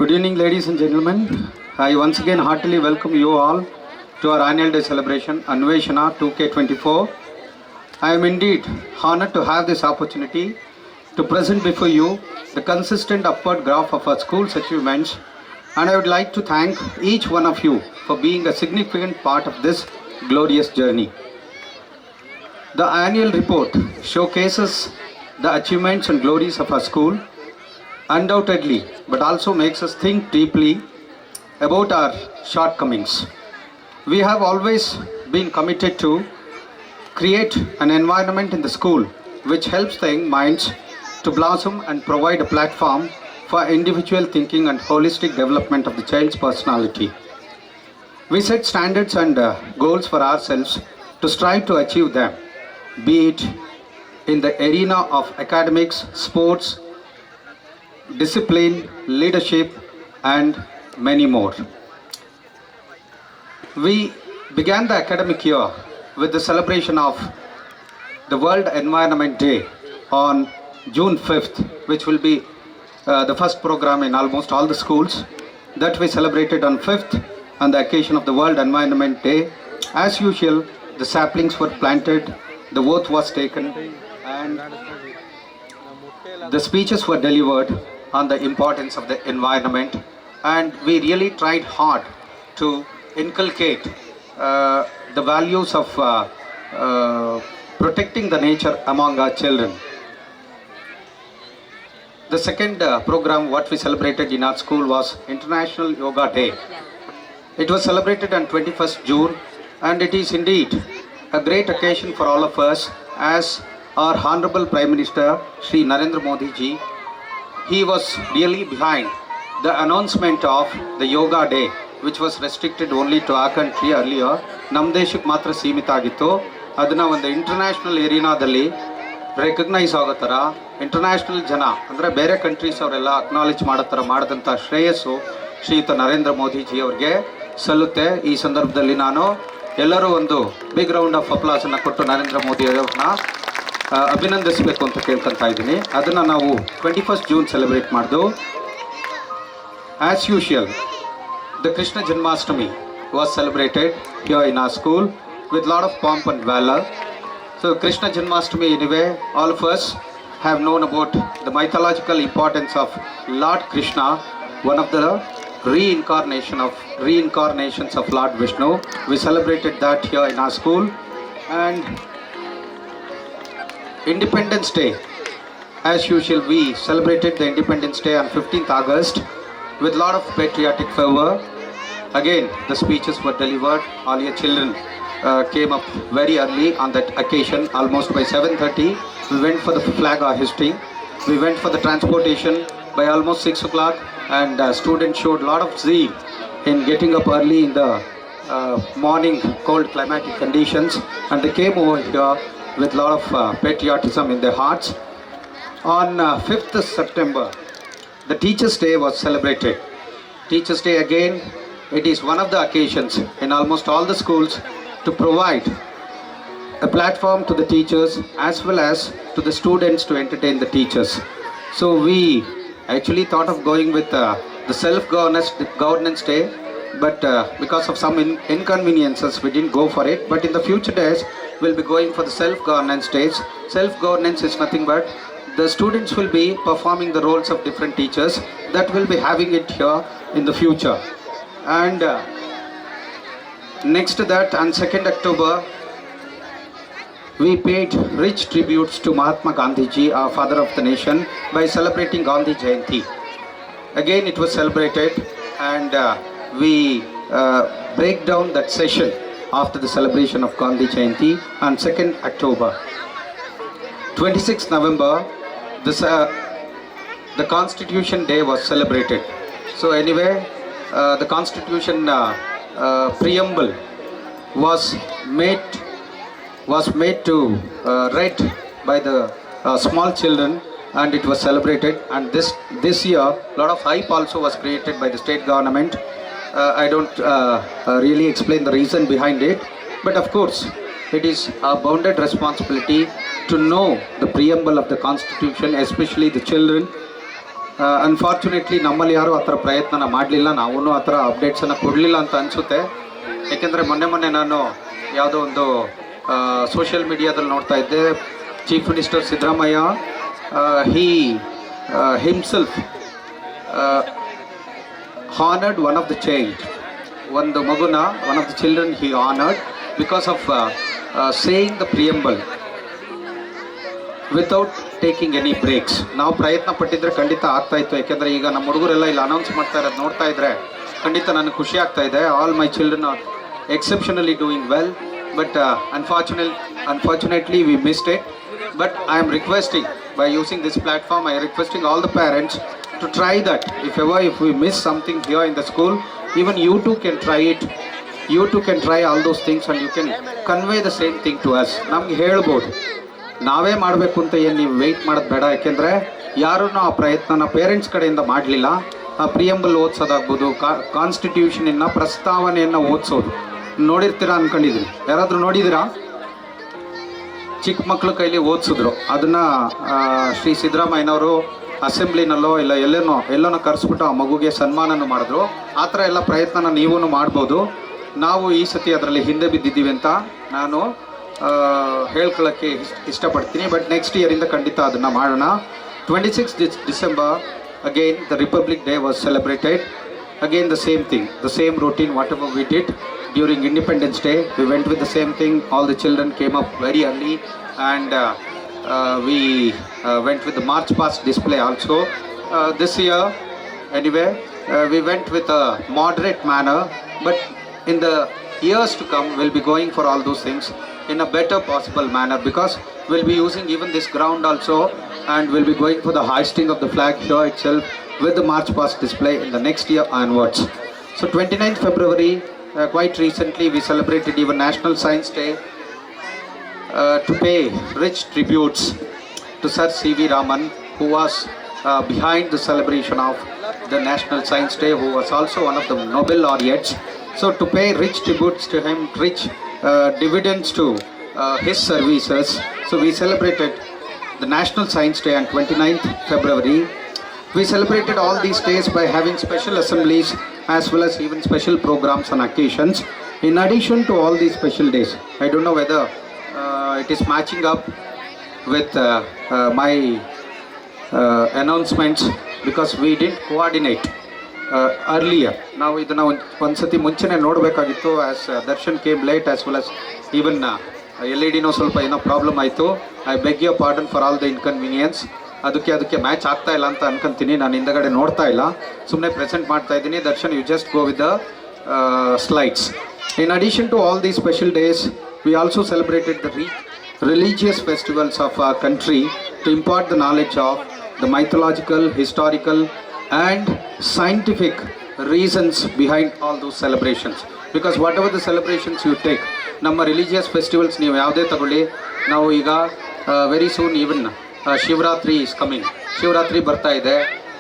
Good evening, ladies and gentlemen. I once again heartily welcome you all to our annual day celebration, Anveshana 2K24. I am indeed honored to have this opportunity to present before you the consistent upward graph of our school's achievements, and I would like to thank each one of you for being a significant part of this glorious journey. The annual report showcases the achievements and glories of our school, undoubtedly, but also makes us think deeply about our shortcomings. We have always been committed to create an environment in the school which helps the young minds to blossom and provide a platform for individual thinking and holistic development of the child's personality. We set standards and goals for ourselves to strive to achieve them, be it in the arena of academics, sports, discipline, leadership, and many more. We began the academic year with the celebration of the World Environment Day on June 5th, which will be the first program in almost all the schools that we celebrated on 5th on the occasion of the World Environment Day. As usual, the saplings were planted, the oath was taken, and the speeches were delivered on the importance of the environment, and we really tried hard to inculcate the values of protecting the nature among our children. The second program what we celebrated in our school was International Yoga Day. It was celebrated on 21st June, and it is indeed a great occasion for all of us, as our Honorable Prime Minister Shri Narendra Modi ji, he was really behind the announcement of the Yoga Day, which was restricted only to our country earlier. ನಮ್ಮ ದೇಶಕ್ಕೆ ಮಾತ್ರ ಸೀಮಿತ ಆಗಿತ್ತು. ಅದನ್ನು ಒಂದು international ಏರಿಯಾದಲ್ಲಿ recognise ಆಗೋ ಥರ ಇಂಟರ್ನ್ಯಾಷನಲ್ ಜನ ಅಂದರೆ ಬೇರೆ ಕಂಟ್ರೀಸ್ ಅವರೆಲ್ಲ ಅಕ್ನಾಲೇಜ್ ಮಾಡೋ ಥರ ಮಾಡಿದಂಥ ಶ್ರೇಯಸ್ಸು ಶ್ರೀಯುತ ನರೇಂದ್ರ ಮೋದಿಜಿ ಅವ್ರಿಗೆ ಸಲ್ಲುತ್ತೆ. ಈ ಸಂದರ್ಭದಲ್ಲಿ ನಾನು ಎಲ್ಲರೂ ಒಂದು ಬಿಗ್ ರೌಂಡ್ ಆಫ್ ಅಪ್ಲಾಸನ್ನು ಕೊಟ್ಟು ನರೇಂದ್ರ ಮೋದಿ ಅವ್ರನ್ನ ಅಭಿನಂದಿಸಬೇಕು ಅಂತ ಕೇಳ್ಕೊತಾ ಇದ್ದೀನಿ. ಅದನ್ನು ನಾವು 21st June ಸೆಲೆಬ್ರೇಟ್ ಮಾಡಿದ್ದು. As usual, the Krishna Janmashtami was celebrated here in our school with lot of pomp and valor. So Krishna Janmashtami, anyway, all of us have known about the mythological importance of Lord Krishna, one of the reincarnations of Lord Vishnu. We celebrated that here in our school. And Independence Day, as usual, we celebrated the Independence Day on 15th August with lot of patriotic fervor. Again, the speeches were delivered. All your children came up very early on that occasion. Almost by 7:30, we went for the flag hoisting. We went for the transportation by almost 6 o'clock, and students showed a lot of zeal in getting up early in the morning cold climatic conditions, and they came over here with a lot of patriotism in their hearts. On 5th September, the Teachers' Day was celebrated. Teachers' Day, again, it is one of the occasions in almost all the schools to provide a platform to the teachers as well as to the students to entertain the teachers. So we actually thought of going with the self-governance day, but because of some inconveniences we didn't go for it. But in the future days we'll be going for the self-governance days. Self-governance is nothing but the students will be performing the roles of different teachers that will be having it here in the future. And next to that, on 2nd October, we paid rich tributes to Mahatma Gandhi ji, our father of the nation, by celebrating Gandhi Jayanti. Again, it was celebrated, and we break down that session after the celebration of Gandhi Jayanti on 2nd October. 26th November, the Constitution Day was celebrated. So anyway, the Constitution preamble was made to read by the small children, and it was celebrated. And this year, a lot of hype also was created by the state government. I don't really explain the reason behind it, but of course, it is our bounded responsibility to know the preamble of the Constitution, especially the children, unfortunately ನಮ್ಮಲ್ಲಿ ಯಾರೂ ಆ ಥರ ಪ್ರಯತ್ನನ ಮಾಡಲಿಲ್ಲ, ನಾವೂ ಆ ಥರ ಅಪ್ಡೇಟ್ಸನ್ನು ಕೊಡಲಿಲ್ಲ ಅಂತ ಅನಿಸುತ್ತೆ. ಏಕೆಂದರೆ ಮೊನ್ನೆ ನಾನು ಯಾವುದೋ ಒಂದು ಸೋಷಿಯಲ್ ಮೀಡಿಯಾದಲ್ಲಿ ನೋಡ್ತಾ ಇದ್ದೆ, chief minister Siddaramaiah he himself honored one of the child, ಒಂದು ಮಗುನ, one of the children he honored because of saying the preamble without taking any breaks. ನಾವು ಪ್ರಯತ್ನ ಪಟ್ಟಿದ್ರೆ ಖಂಡಿತ ಆಗ್ತಾ ಇತ್ತು. ಯಾಕೆಂದರೆ ಈಗ ನಮ್ಮ ಹುಡುಗರೆಲ್ಲ ಇಲ್ಲಿ ಅನೌನ್ಸ್ ಮಾಡ್ತಾ ಇರೋದು ನೋಡ್ತಾ ಇದ್ದರೆ ಖಂಡಿತ ನನಗೆ ಖುಷಿ ಆಗ್ತಾ ಇದೆ. All my children are exceptionally doing well, but unfortunately we missed it. But I am requesting, by using this platform, I am requesting all the parents to try that. If we miss something here in the school, even you too can try it. You too can try all those things and you can convey the same thing to us. ನಮ್ಗೆ ಹೇಳ್ಬೋದು, ನಾವೇ ಮಾಡಬೇಕು ಅಂತ ಏನು ನೀವು weight ಮಾಡೋದು ಬೇಡ. ಯಾಕೆಂದರೆ ಯಾರೂ ಆ ಪ್ರಯತ್ನನ ಪೇರೆಂಟ್ಸ್ ಕಡೆಯಿಂದ ಮಾಡಲಿಲ್ಲ. ಆ ಪ್ರಿಯಂಬಲ್ ಓದಿಸೋದಾಗ್ಬೋದು, ಕಾನ್ಸ್ಟಿಟ್ಯೂಷನಿನ ಪ್ರಸ್ತಾವನೆಯನ್ನು ಓದಿಸೋದು ನೋಡಿರ್ತೀರಾ ಅಂದ್ಕೊಂಡಿದ್ರಿ. ಯಾರಾದರೂ ನೋಡಿದ್ದೀರಾ? ಚಿಕ್ಕ ಮಕ್ಕಳ ಕೈಲಿ ಓದಿಸಿದ್ರು ಅದನ್ನು. ಶ್ರೀ ಸಿದ್ದರಾಮಯ್ಯನವರು ಅಸೆಂಬ್ಲಿನಲ್ಲೋ ಇಲ್ಲ ಎಲ್ಲನೋ ಕರೆಸ್ಬಿಟ್ಟು ಆ ಮಗುಗೆ ಸನ್ಮಾನನೂ ಮಾಡಿದ್ರು. ಆ ಥರ ಎಲ್ಲ ಪ್ರಯತ್ನನ ನೀವೂ ಮಾಡ್ಬೋದು. ನಾವು ಈ ಸತಿ ಅದರಲ್ಲಿ ಹಿಂದೆ ಬಿದ್ದಿದ್ದೀವಿ ಅಂತ ನಾನು ಹೇಳ್ಕೊಳ್ಳೋಕ್ಕೆ ಇಷ್ಟಪಡ್ತೀನಿ. ಬಟ್ ನೆಕ್ಸ್ಟ್ ಇಯರಿಂದ ಖಂಡಿತ ಅದನ್ನು ಮಾಡೋಣ. 26 December again the Republic Day was celebrated. Again the same thing, the same routine, whatever we did during Independence Day, we went with the same thing. All the children came up very early and we went with the march past display also. This year anyway we went with a moderate manner, but in the years to come we'll be going for all those things in a better possible manner, because we'll be using even this ground also, and we'll be going for the hoisting of the flag here itself with the march past display in the next year onwards. So 29th February, quite recently we celebrated even National Science Day to pay rich tributes to Sir C.V. Raman, who was behind the celebration of the National Science Day, who was also one of the Nobel laureates. So to pay rich tributes to him, rich dividends to his services, so we celebrated the National Science Day on 29th February. We celebrated all these days by having special assemblies as well as even special programs on occasions. In addition to all these special days, I don't know whether it is matching up with my announcements, because we didn't coordinate earlier. ನಾವು ಇದನ್ನು ಒಂದ್ಸತಿ ಮುಂಚೆನೇ ನೋಡಬೇಕಾಗಿತ್ತು. As Darshan came late as well as even LED ಸ್ವಲ್ಪ ಏನೋ problem ಆಯಿತು. I beg you pardon for all the inconvenience. ಅದಕ್ಕೆ match ಆಗ್ತಾ ಇಲ್ಲ ಅಂತ ಅನ್ಕೊಂತೀನಿ. ನಾನು ಹಿಂದಗಡೆ ನೋಡ್ತಾ ಇಲ್ಲ, ಸುಮ್ಮನೆ ಪ್ರೆಸೆಂಟ್ ಮಾಡ್ತಾ ಇದ್ದೀನಿ. Darshan, you just go with the slides. In addition to all these special days, we also celebrated the religious festivals of our country to impart the knowledge of the mythological, historical and scientific reasons behind all those celebrations. Because whatever the celebrations you take, ನಮ್ಮ religious festivals ನೀವು ಯಾವುದೇ ತಗೊಳ್ಳಿ, ನಾವು ಈಗ very soon even Shivaratri is coming. Shivaratri ಬರ್ತಾ ಇದೆ.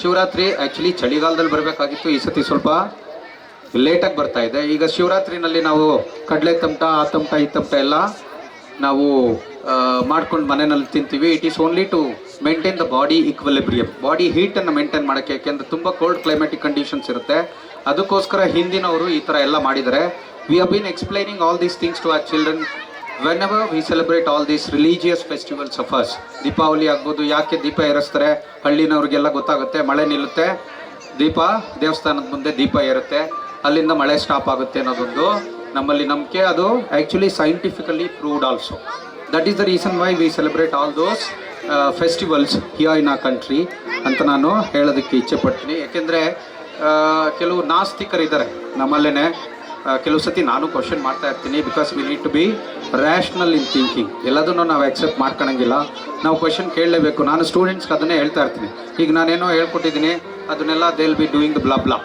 Shivaratri actually ಚಳಿಗಾಲದಲ್ಲಿ ಬರಬೇಕಾಗಿತ್ತು, ಈ ಸತಿ ಸ್ವಲ್ಪ ಲೇಟಾಗಿ ಬರ್ತಾ ಇದೆ. ಈಗ ಶಿವರಾತ್ರಿನಲ್ಲಿ ನಾವು ಕಡಲೆ ತಮಟ, ಆ ತಮಟ, ಈ ತಮಟ ಎಲ್ಲ ನಾವು ಮಾಡ್ಕೊಂಡು ಮನೆಯಲ್ಲಿ ತಿಂತೀವಿ. It is only to maintain the body equilibrium, body ಹೀಟನ್ನು ಮೇಂಟೈನ್ ಮಾಡೋಕ್ಕೆ. ಯಾಕೆಂದರೆ ತುಂಬ ಕೋಲ್ಡ್ ಕ್ಲೈಮ್ಯಾಟಿಕ್ ಕಂಡೀಷನ್ಸ್ ಇರುತ್ತೆ. ಅದಕ್ಕೋಸ್ಕರ ಹಿಂದಿನವರು ಈ ಥರ ಎಲ್ಲ ಮಾಡಿದ್ದಾರೆ. We have been explaining all these things to our children whenever we celebrate all these religious festivals of us. Deepavali ಆಗ್ಬೋದು, ಯಾಕೆ ದೀಪ ಏರಿಸ್ತಾರೆ, ಹಳ್ಳಿನವ್ರಿಗೆಲ್ಲ ಗೊತ್ತಾಗುತ್ತೆ. ಮಳೆ ನಿಲ್ಲುತ್ತೆ, ದೀಪ ದೇವಸ್ಥಾನದ ಮುಂದೆ ದೀಪ ಏರುತ್ತೆ, ಅಲ್ಲಿಂದ ಮಳೆ ಸ್ಟಾಪ್ ಆಗುತ್ತೆ ಅನ್ನೋದೊಂದು ನಮ್ಮಲ್ಲಿ ನಂಬಿಕೆ. ಅದು actually scientifically proved also. That is the reason why we celebrate all those festivals here in ಆ ಕಂಟ್ರಿ ಅಂತ ನಾನು ಹೇಳೋದಕ್ಕೆ ಇಚ್ಛೆ ಪಡ್ತೀನಿ. ಯಾಕೆಂದರೆ ಕೆಲವು ನಾಸ್ತಿಕರಿದ್ದಾರೆ ನಮ್ಮಲ್ಲೇ. ಕೆಲವು ಸತಿ ನಾನು ಕ್ವಶನ್ ಮಾಡ್ತಾ ಇರ್ತೀನಿ, because we need to be rational in thinking. ಎಲ್ಲದನ್ನು ನಾವು ಆಕ್ಸೆಪ್ಟ್ ಮಾಡ್ಕೊಳಂಗಿಲ್ಲ, ನಾವು ಕ್ವಶನ್ ಕೇಳಲೇಬೇಕು. ನಾನು ಸ್ಟೂಡೆಂಟ್ಸ್ಗೆ ಅದನ್ನೇ ಹೇಳ್ತಾ ಇರ್ತೀನಿ. ಈಗ ನಾನೇನೋ ಹೇಳ್ಕೊಟ್ಟಿದ್ದೀನಿ, ಅದನ್ನೆಲ್ಲ they will be doing the blah blah,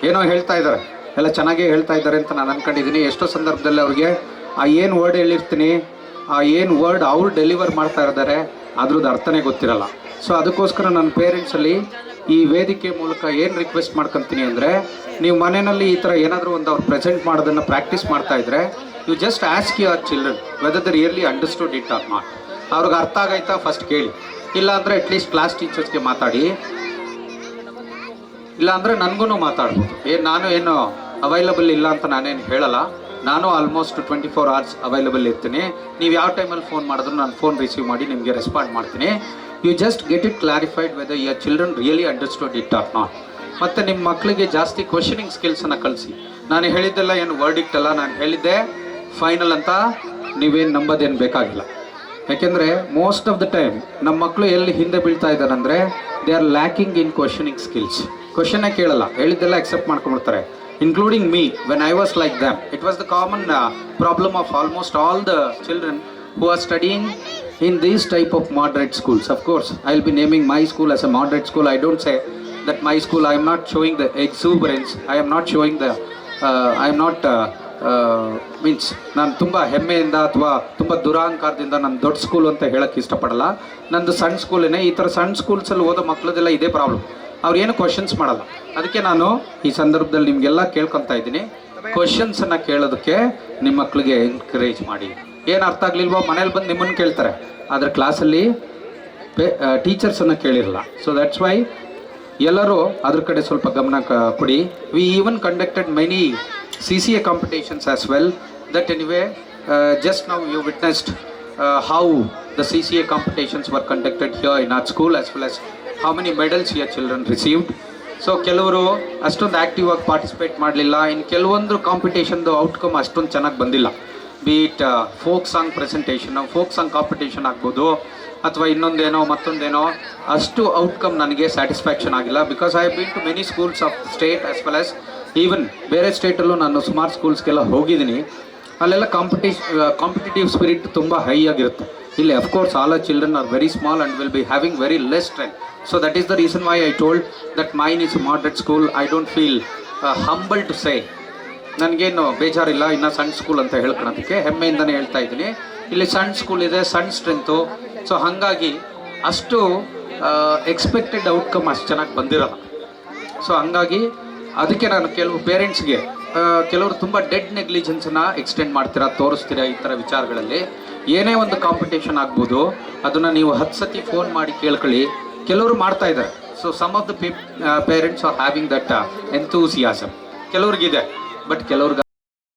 ಏನೋ ಹೇಳ್ತಾ ಇದ್ದಾರೆ, ಎಲ್ಲ ಚೆನ್ನಾಗೇ ಹೇಳ್ತಾ ಇದ್ದಾರೆ ಅಂತ ನಾನು ಅಂದ್ಕೊಂಡಿದ್ದೀನಿ. ಎಷ್ಟೋ ಸಂದರ್ಭದಲ್ಲಿ ಅವ್ರಿಗೆ ಆ ಏನು ವರ್ಡ್ ಹೇಳಿರ್ತೀನಿ, ಆ ಏನು ವರ್ಡ್ ಅವ್ರು ಡೆಲಿವರ್ ಮಾಡ್ತಾ ಇದ್ದಾರೆ ಅದ್ರದ್ದು ಅರ್ಥನೇ ಗೊತ್ತಿರಲ್ಲ. ಸೊ ಅದಕ್ಕೋಸ್ಕರ ನನ್ನ ಪೇರೆಂಟ್ಸಲ್ಲಿ ಈ ವೇದಿಕೆ ಮೂಲಕ ಏನು ರಿಕ್ವೆಸ್ಟ್ ಮಾಡ್ಕೊತೀನಿ ಅಂದರೆ, ನೀವು ಮನೆಯಲ್ಲಿ ಈ ಥರ ಏನಾದರೂ ಒಂದು ಅವ್ರು ಪ್ರೆಸೆಂಟ್ ಮಾಡೋದನ್ನು ಪ್ರಾಕ್ಟೀಸ್ ಮಾಡ್ತಾ ಇದ್ದರೆ, you just ask your children whether the really understood it or not. ಅವ್ರಿಗೆ ಅರ್ಥ ಆಗೈತಾ ಫಸ್ಟ್ ಕೇಳಿ, ಇಲ್ಲ ಅಂದರೆ ಅಟ್ಲೀಸ್ಟ್ ಕ್ಲಾಸ್ ಟೀಚರ್ಸ್ಗೆ ಮಾತಾಡಿ. ಇಲ್ಲ ಅಂದರೆ ನನಗೂ ಮಾತಾಡ್ಬೋದು. ನಾನು ಏನು ಅವೈಲಬಲ್ ಇಲ್ಲ ಅಂತ ನಾನೇನು ಹೇಳಲ್ಲ. ನಾನು ಆಲ್ಮೋಸ್ಟ್ 24 hours ಅವೈಲಬಲ್ ಇರ್ತೀನಿ. ನೀವು ಯಾವ ಟೈಮಲ್ಲಿ ಫೋನ್ ಮಾಡಿದ್ರು ನಾನು ಫೋನ್ ರಿಸೀವ್ ಮಾಡಿ ನಿಮಗೆ ರೆಸ್ಪಾಂಡ್ ಮಾಡ್ತೀನಿ. You just get it clarified whether your children really understood it or not. ಮತ್ತು ನಿಮ್ಮ ಮಕ್ಕಳಿಗೆ ಜಾಸ್ತಿ ಕ್ವಶನಿಂಗ್ ಸ್ಕಿಲ್ಸನ್ನು ಕಳಿಸಿ. ನಾನು ಹೇಳಿದ್ದೆಲ್ಲ ಏನು ವರ್ಡಿಕ್ಟ್ ಅಲ್ಲ, ನಾನು ಹೇಳಿದ್ದೆ ಫೈನಲ್ ಅಂತ ನೀವೇನು ನಂಬೋದೇನು ಬೇಕಾಗಿಲ್ಲ. ಯಾಕೆಂದರೆ ಮೋಸ್ಟ್ ಆಫ್ ದ ಟೈಮ್ ನಮ್ಮ ಮಕ್ಕಳು ಎಲ್ಲಿ ಹಿಂದೆ ಬೀಳ್ತಾ ಇದ್ದಾರೆ ಅಂದರೆ they are lacking in questioning skills. ಕ್ವಶನ್ನೇ ಕೇಳಲ್ಲ, ಹೇಳಿದ್ದೆಲ್ಲ ಅಕ್ಸೆಪ್ಟ್ ಮಾಡ್ಕೊಂಡ್ಬಿಡ್ತಾರೆ. Including me, when I was like them, it was the common problem of almost all the children who are studying in these type of moderate schools. Of course, I'll be naming my school as a moderate school. I don't say that my school, I am not showing the exuberance, I am not showing the, I am not, means ನಾನು ತುಂಬ ಹೆಮ್ಮೆಯಿಂದ ಅಥವಾ ತುಂಬ ದುರಾಂಕಾರದಿಂದ ನಾನು ದೊಡ್ಡ school ಅಂತ ಹೇಳೋಕ್ಕೆ ಇಷ್ಟಪಡಲ್ಲ. ನಂದು ಸಣ್ಣ ಸ್ಕೂಲೇನೆ. ಈ ಥರ ಸಣ್ಣ ಸ್ಕೂಲ್ಸಲ್ಲಿ ಓದೋ ಮಕ್ಕಳದೆಲ್ಲ ಇದೇ ಪ್ರಾಬ್ಲಮ್, ಅವ್ರೇನು ಕ್ವಶನ್ಸ್ ಮಾಡಲ್ಲ. ಅದಕ್ಕೆ ನಾನು ಈ ಸಂದರ್ಭದಲ್ಲಿ ನಿಮಗೆಲ್ಲ ಕೇಳ್ಕೊತಾ ಇದ್ದೀನಿ, ಕ್ವಶನ್ಸನ್ನು ಕೇಳೋದಕ್ಕೆ ನಿಮ್ಮ ಮಕ್ಕಳಿಗೆ ಎನ್ಕರೇಜ್ ಮಾಡಿ. ಏನು ಅರ್ಥ ಆಗಲಿಲ್ವೋ ಮನೇಲಿ ಬಂದು ನಿಮ್ಮನ್ನು ಕೇಳ್ತಾರೆ, ಆದರೆ ಕ್ಲಾಸಲ್ಲಿ ಟೀಚರ್ಸನ್ನು ಕೇಳಿರಲ್ಲ. ಸೊ ದ್ಯಾಟ್ಸ್ ವೈ ಎಲ್ಲರೂ ಅದ್ರ ಕಡೆ ಸ್ವಲ್ಪ ಗಮನ ಕೊಡಿ. We even conducted many CCA competitions as well. That anyway, just now you witnessed how the CCA competitions were conducted here in our school, as well as how many medals your children received. So ಕೆಲವರು ಅಷ್ಟೊಂದು active ಆಗಿ participate ಮಾಡಲಿಲ್ಲ. ಇನ್ನು ಕೆಲವೊಂದು ಕಾಂಪಿಟೇಷನ್ದು outcome ಅಷ್ಟೊಂದು ಚೆನ್ನಾಗಿ ಬಂದಿಲ್ಲ. Be it folk song presentation, folk song competition ಆಗ್ಬೋದು, ಅಥವಾ ಇನ್ನೊಂದೇನೋ ಮತ್ತೊಂದೇನೋ, ಅಷ್ಟು ಔಟ್ಕಮ್ ನನಗೆ ಸ್ಯಾಟಿಸ್ಫ್ಯಾಕ್ಷನ್ ಆಗಿಲ್ಲ. Because I have been to many schools of state as well as even ಬೇರೆ ಸ್ಟೇಟಲ್ಲೂ ನಾನು ಸುಮಾರು ಸ್ಕೂಲ್ಸ್ಗೆಲ್ಲ ಹೋಗಿದ್ದೀನಿ. ಅಲ್ಲೆಲ್ಲ ಕಾಂಪಿಟೇಟಿವ್ ಸ್ಪಿರಿಟ್ ತುಂಬ ಹೈ ಆಗಿರುತ್ತೆ. ಇಲ್ಲಿ of course all our children are very small and will be having very less strength. So that is the reason why I told that mine is moderate school. I don't feel humble to say. ನನಗೇನು ಬೇಜಾರಿಲ್ಲ ಇನ್ನು ಸಣ್ಣ school ಅಂತ ಹೇಳ್ಕೊಳೋದಕ್ಕೆ, ಹೆಮ್ಮೆಯಿಂದನೇ ಹೇಳ್ತಾ ಇದ್ದೀನಿ. ಇಲ್ಲಿ ಸಣ್ಣ school ಇದೆ, ಸಣ್ಣ ಸ್ಟ್ರೆಂತು. ಸೊ ಹಾಗಾಗಿ ಅಷ್ಟು ಎಕ್ಸ್ಪೆಕ್ಟೆಡ್ ಔಟ್ಕಮ್ ಅಷ್ಟು ಚೆನ್ನಾಗಿ ಬಂದಿರಲ್ಲ. ಸೊ ಹಂಗಾಗಿ ಅದಕ್ಕೆ ನಾನು ಕೆಲವು ಪೇರೆಂಟ್ಸ್ಗೆ, ಕೆಲವರು ತುಂಬ ಡೆಡ್ ನೆಗ್ಲಿಜೆನ್ಸನ್ನು ಎಕ್ಸ್ಟೆಂಡ್ ಮಾಡ್ತೀರಾ, ತೋರಿಸ್ತೀರಾ ಈ ಥರ ವಿಚಾರಗಳಲ್ಲಿ. ಏನೇ ಒಂದು ಕಾಂಪಿಟೇಷನ್ ಆಗ್ಬೋದು, ಅದನ್ನು ನೀವು 10 ಸತಿ ಫೋನ್ ಮಾಡಿ ಕೇಳ್ಕೊಳ್ಳಿ. ಕೆಲವರು ಮಾಡ್ತಾ ಇದ್ದಾರೆ. So some of the parents are having that enthusiasm. ಕೆಲವ್ರಿಗಿದೆ, ಬಟ್ ಕೆಲವ್ರಿಗೆ